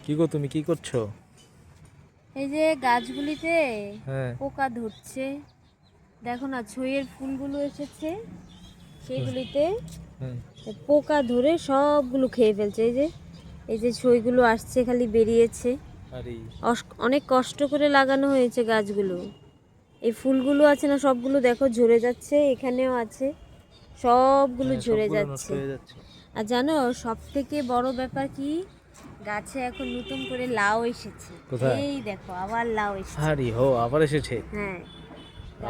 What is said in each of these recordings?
কি গো, তুমি কি করছো? এই যে গাছগুলিতে হ্যাঁ। পোকা ধরছে, দেখো না ছইয়ের ফুলগুলো এসেছে সেইগুলিতে হুম। পোকা ধরে সবগুলো খেয়ে ফেলছে। এই যে ছইগুলো আসছে, খালি বেরিয়েছে। আরে অনেক কষ্ট করে লাগানো হয়েছে গাছগুলো। এই ফুলগুলো আছে না, সবগুলো দেখো ঝরে যাচ্ছে, এখানেও আছে, সবগুলো হ্যাঁ, ঝরে সবগুলো নষ্ট যাচ্ছে। হয়ে যাচ্ছে। আর জানো সব থেকে বড় ব্যাপার কি, গাছে এখন নতুন করে লাউ এসেছে। কোথায়? এই দেখো আবার লাউ এসেছে। আরে হো, আবার এসেছে। হ্যাঁ,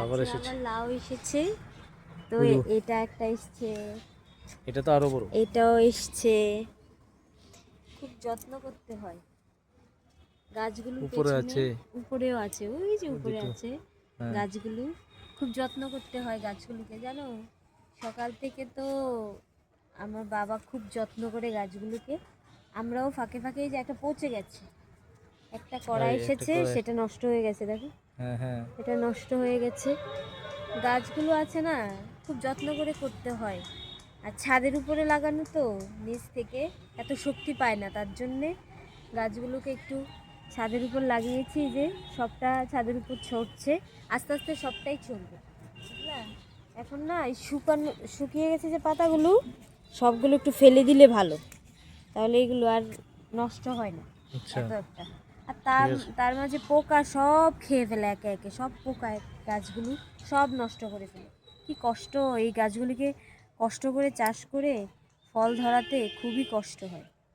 আবার গাছে এসেছে। আবার লাউ এসেছে। তো ওই দেখো, এটা একটা এসছে, এটা তো আরো বড়। এটাও এসছে। খুব যত্ন করতে হয় গাছগুলোর উপরে পেছনে। আছে। উপরেও আছে, ওই যে ওই উপরে দুটো। আছে হ্যাঁ। গাছগুলো। খুব যত্ন করতে হয় গাছগুলোকে, জানো। সকাল থেকে তো আমার বাবা খুব যত্ন করে গাছগুলোকে। আমরাও ফাঁকে ফাঁকে, এই যে একটা পচে গেছে, একটা কড়া আরে একটা এসেছে, করে। সেটা নষ্ট হয়ে গেছে, দেখো হ্যাঁ হ্যাঁ। এটা নষ্ট হয়ে গেছে। গাছগুলো আছে না, খুব যত্ন করে করতে হয়। আর ছাদের উপরে লাগানো তো, নিচ থেকে এত শক্তি পায় না, তার জন্যে গাছগুলোকে একটু ছাদের উপর লাগিয়েছি, যে সবটা ছাদের উপর ছড়ছে। আস্তে আস্তে সবটাই চলবে, বুঝলা। এখন না এই শুকিয়ে গেছে যে পাতাগুলো, সবগুলো একটু ফেলে দিলে ভালো, তাহলে এগুলো আর নষ্ট হয় না আচ্ছা। এত একটা। আর ঠিক তার আছে। তার মাঝে পোকা সব খেয়ে ফেলে, একে একে সব পোকা গাছগুলো সব নষ্ট করে ফেলে। কি কষ্ট এই গাছগুলিকে কষ্ট করে চাষ করে ফল ধরাতে, খুবই কষ্ট হয়।